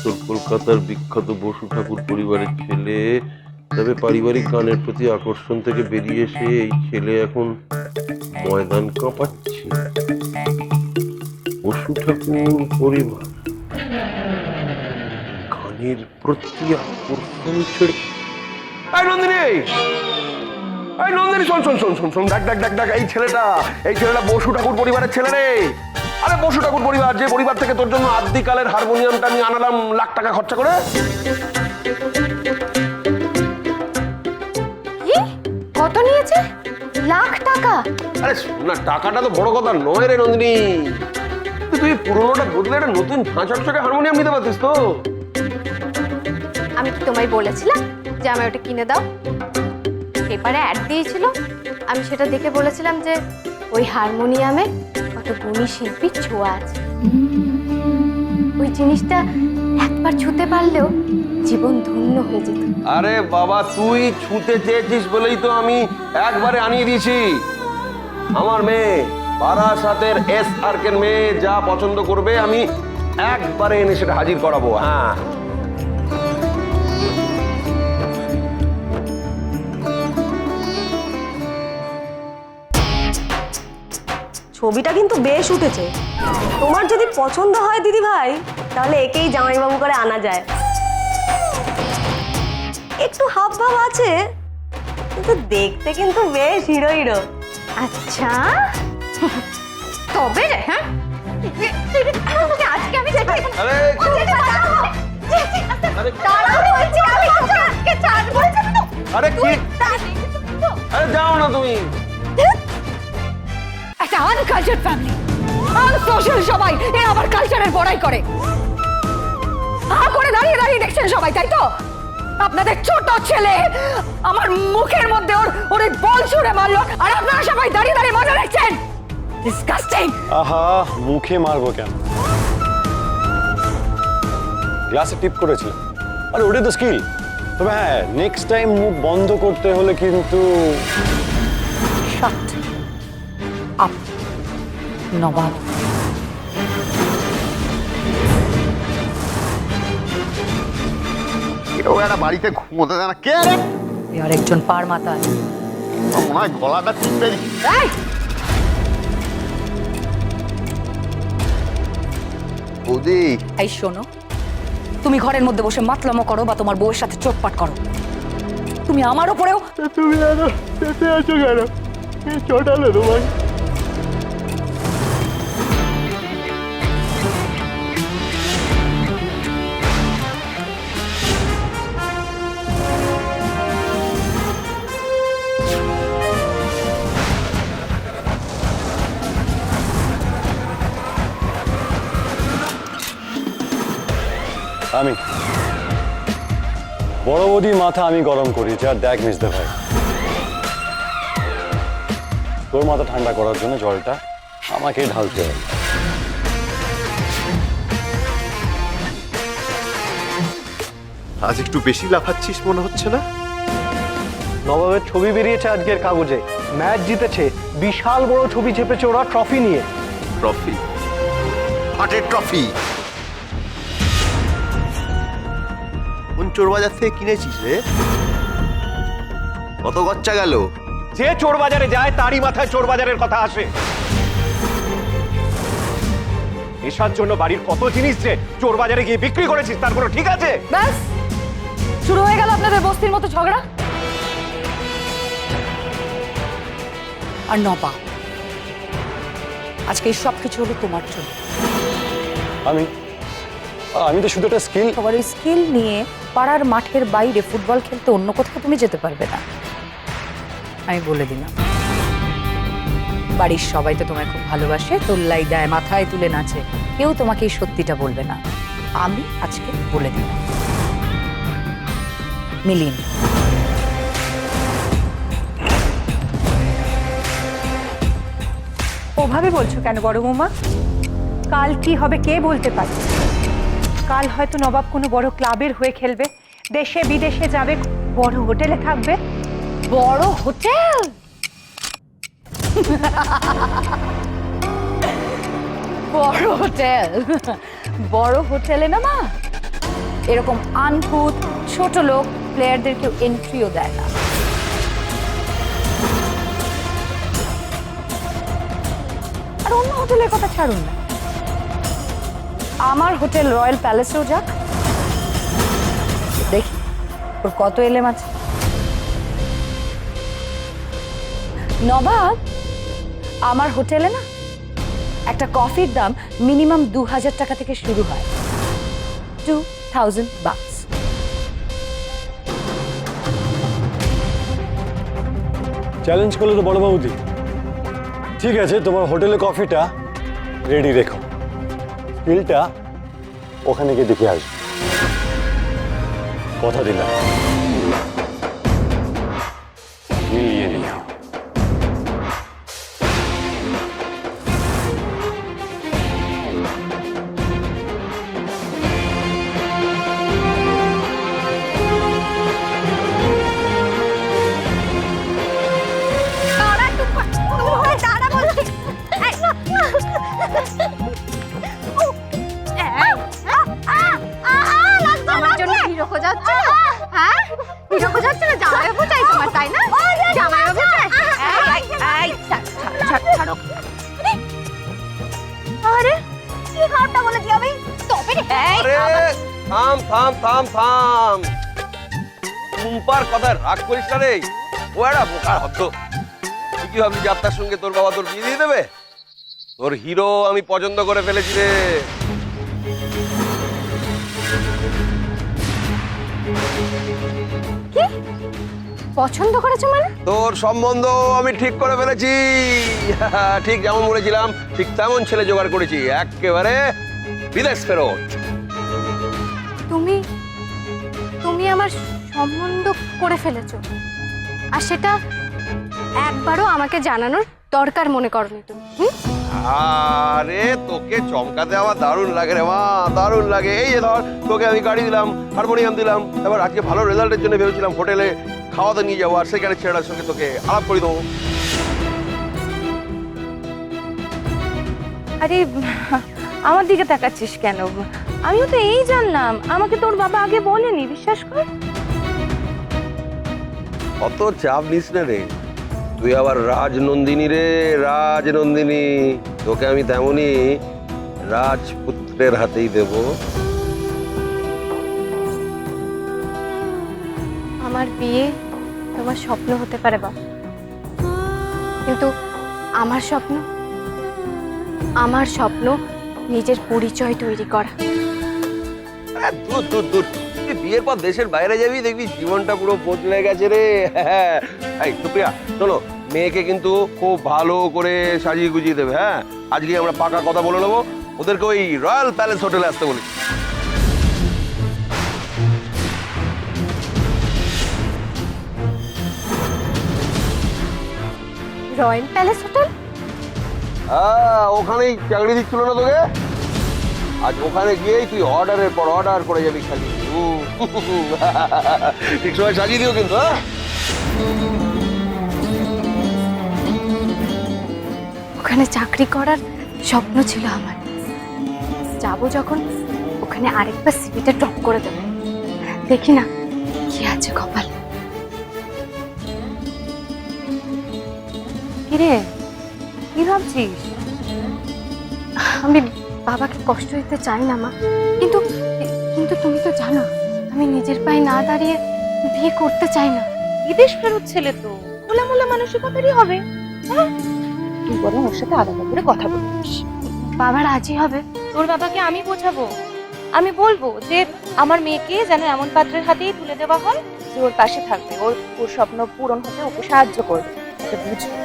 উত্তর কলকাতার বিখ্যাত বসু ঠাকুর পরিবারের ছেলে, তবে পারিবারিক গানের প্রতি আকর্ষণ থেকে বেরিয়ে এসে এই ছেলে এখন ময়দান কাঁপাচ্ছে। বসু ঠাকুর পরিবার গানের প্রতি আকর্ষণ ছেড়ে। এই নন্দিনী, এই নন্দিনী, শোন শোন শোন শোন শোন, ডাক ডাক ডাক ডাক। এই ছেলেটা বসু ঠাকুর পরিবারের ছেলে রে। আরে বসু ঠাকুর পরিবার, যে পরিবার থেকে তোর জন্য আদ্যিকালের হারমোনিয়ামটা আমি আনালাম লাখ টাকা খরচা করে। কত নিয়েছে? লাখ টাকা? আরে না, টাকাটা তো বড় কথা নয় রে নন্দিনী, তুই পুরোনোটা বদলে একটা নতুন ঝাঁচকচকে হারমোনিয়াম নিতে পারতিস তো। আমি কি তোমায় বলেছিলাম যে আমি ওটা কিনে দাও? পেপারে অ্যাড দিয়েছিল, আমি সেটা দেখে বলেছিলাম যে ওই হারমোনিয়ামে কত গুণী শিল্পীর ছোঁয়া আছে। ওই জিনিসটা একবার ছুঁতে পারলেও জীবন ধন্য হয়ে যেত। আরে বাবা, তুই ছুঁতে চেয়েছিস বলেই তো আমি একবারে আনিয়ে দিয়েছি। আমার মেয়ে বারাসাতের SRK মেয়ে যা পছন্দ করবে আমি একবারে এনে সেটা হাজির করাবো। হ্যাঁ, ছবিটা কিন্তু বেশ উঠেছে। তোমার যদি পছন্দ হয় দিদি ভাই, তাহলে একেই জামাইবাবু করে আনা যায়। একটু হাব ভাব আছে, কিন্তু দেখতে কিন্তু বেশ হিরো হিরো। আচ্ছা তবে রে, হ্যাঁ আজকে আমি আরে আরে কি, আরে যাও না তুমি। একটা আনকালচার ফ্যামিলি, আনসোশাল সবাই, এরা আবার কালচারের বড়াই করে। হা করে দাঁড়িয়ে দাঁড়িয়ে দেখছেন সবাই, তাই তো? আপনাদের ছোট ছেলে আমার মুখের মধ্যে ওর বল ছুঁড়ে মারলো, আর আপনারা সবাই দাঁড়িয়ে দাঁড়িয়ে মজা দেখছেন। ডিসকাস্টিং। আহা, মুখে মারবো কেন? গ্লাসে টিপ করেছিলাম, আরে ওটাই তো স্কিল। তবে হ্যাঁ, নেক্সট টাইম মুখ বন্ধ করতে হলে কিন্তু শাট আপ নবাব। কেউ একটা বাড়িতে ঘুমোতে দেয় না। কে রে? আর একজন পার মাথা। আমার মনে হয় গলাটা টিপে দিই। বৌদি, এই শোনো, তুমি ঘরের মধ্যে বসে মাতলামো করো বা তোমার বউয়ের সাথে চোটপাট করো, তুমি আমার উপরেও। তুমি এত চেতে আছো কেন? কে চটালে তোমায়? আমি বড় বৌদির মাথা আমি গরম করি, যা দেখ মিশতে ভাই। তোর মাথা ঠান্ডা করার জন্য জলটা আমাকেই ঢালতে হবে। আজ একটু বেশি লাফাচ্ছিস মনে হচ্ছে না? নবাবের ছবি বেরিয়েছে আজকের কাগজে, ম্যাচ জিতেছে, বিশাল বড় ছবি চেপেছে ওরা ট্রফি নিয়ে। ট্রফি? হাটের ট্রফি? কোন চোর বাজার থেকে কিনেছিস রে? কত খরচা গেল? যে চোর বাজারে যায় তারই মাথায় চোর বাজারের কথা আসে। নেশার জন্য বাড়ির কত জিনিস যে চোর বাজারে গিয়ে বিক্রি করেছিস, তার কোনো ঠিক আছে? ব্যাস শুরু হয়ে গেল আপনাদের বস্তির মতো ঝগড়া। আর নবাব, আজকে এই সব কিছু হলো তোমার জন্য। আমি তো শুধু একটা স্কিল। তোমার ওই স্কিল নিয়ে পাড়ার মাঠের বাইরে ফুটবল খেলতে অন্য কোথাও তুমি যেতে পারবে না, আমি বলে দিলাম। বাড়ির সবাই তো তোমায় খুব ভালোবাসে, তোল্লাই দেয়, মাথায় তুলে নাচে, কেউ তোমাকে এই সত্যিটা বলবে না। আমি আজকে বলে দিলাম, মিলিয়ে নিও। ওভাবে বলছো কেন বড় বৌমা? কাল কি হবে কে বলতে পারে? কাল হয়তো নবাব কোনো বড় ক্লাবের হয়ে খেলবে, দেশে বিদেশে যাবে, বড় হোটেলে থাকবে। বড় হোটেল? বড় হোটেল? বড় হোটেলে না মা, এরকম আনভূত ছোট লোক প্লেয়ারদেরকে এন্ট্রিও দেয় না। আর অন্য হোটেলের কথা ছাড়ুন না, আমার হোটেল রয়্যাল প্যালেসেও যাক, দেখি ওর কত এলেম আছে। নবাব, আমার হোটেলে না একটা কফির দাম মিনিমাম 2000 টাকা থেকে শুরু হয়, 2000 bucks। চ্যালেঞ্জ করলে তো বড় বৌদি। ঠিক আছে, তোমার হোটেলে কফিটা রেডি রেখো, স্কিলটা ওখানে গিয়ে দেখে আসবে, কথা দিলাম। মিলিয়ে নিও। আমার জন্য হিরো খোঁজাচ্ছে? হ্যাঁ, হিরো খোঁজাচ্ছে না? জামাইবাবু চাই তোমার, তাই না? জামাইবাবু চাই। ছাড়ো। আরে কি খারাপটা বলেছি আমি? তবে আরে থাম থাম থাম থাম, টুম্পার কথায় রাগ করিস না রে। ও একটা বোকার হদ্দ। তুই কি ভাবলি যাত্রার সঙ্গে তোর বাবা তোর বিয়ে দিয়ে দেবে? তোর হিরো আমি পছন্দ করে ফেলেছি রে। কি পছন্দ করেছো মানে? তোর সম্বন্ধ আমি ঠিক করে ফেলেছি। ঠিক যেমন বলেছিলাম ঠিক তেমন ছেলে জোগাড় করেছি, একেবারে বিদেশ ফেরত। তুমি আমার সম্বন্ধ করে ফেলেছো, আর সেটা একবারও আমাকে জানানোর দরকার মনে করনি তুমি? আরে তোকে চমকাতে আমার দারুণ লাগে রে মা, দারুণ লাগে। এই যে ধর, তোকে আমি গাড়ি দিলাম, হারমোনিয়াম দিলাম, এবার আজকে ভালো রেজাল্টের জন্য ভেবেছিলাম হোটেলে খাওয়াতে নিয়ে যাবো, আর সেখানে ছেলেটার সঙ্গে তোকে আলাপ করে দেবো। আরে আমার দিকে তাকাচ্ছিস কেন? আমিও তো এই জানলাম, আমাকে তোর বাবা আগে বলেনি, বিশ্বাস কর। অত চাপ নিস না রে, তুই আবার রাজনন্দিনী রে, রাজনন্দিনী। তোকে আমি তেমনই রাজপুত্রের হাতেই দেব। আমার বিয়ে তোমার স্বপ্ন হতে পারে বাবা, কিন্তু আমার স্বপ্ন নিজের পরিচয় তৈরি করা। দূর দূর দূর, তুই বিয়ের পর দেশের বাইরে যাবি, দেখবি জীবনটা পুরো বদলে গেছে রে। এই সুপ্রিয়া, শোনো, মেয়েকে কিন্তু খুব ভালো করে সাজিয়ে গুজিয়ে দেবে। হ্যাঁ, আজকে আমরা পাকা কথা বলে নেবো, ওদেরকে ওই রয়্যাল প্যালেস হোটেলে আসতে বলি। Royal palace hotel? হ্যাঁ, ওখানেই চাকরি দিচ্ছিল না তোকে? আজ ওখানে গিয়েই তুই অর্ডারের পর অর্ডার করে যাবি খালি। ঠিক সময় সাজিয়ে দিও কিন্তু। হ্যাঁ, ওখানে চাকরি করার স্বপ্ন ছিল আমার। যাবো যখন, ওখানে আরেকবার সিভিটা ড্রপ করে দেবো, দেখি না কি আছে কপালে। কিরে, কি ভাবছিস? আমি বাবাকে কষ্ট দিতে চাই না মা, কিন্তু কিন্তু তুমি তো জানো আমি নিজের পায়ে না দাঁড়িয়ে বিয়ে করতে চাই না। বিদেশ ফেরত ছেলে তো খোলামোলা মানসিকতারই হবে। তুই বরং ওর সাথে আলাদা করে কথা বলিস। বাবা রাজি হবে? তোর বাবাকে আমি বোঝাবো, আমি বলবো যে আমার মেয়েকে যেন এমন পাত্রের হাতেই তুলে দেওয়া হয় যে ওর পাশে থাকবে, ওর স্বপ্ন পূরণ হতে ওকে সাহায্য করবে, এটা বুঝবে।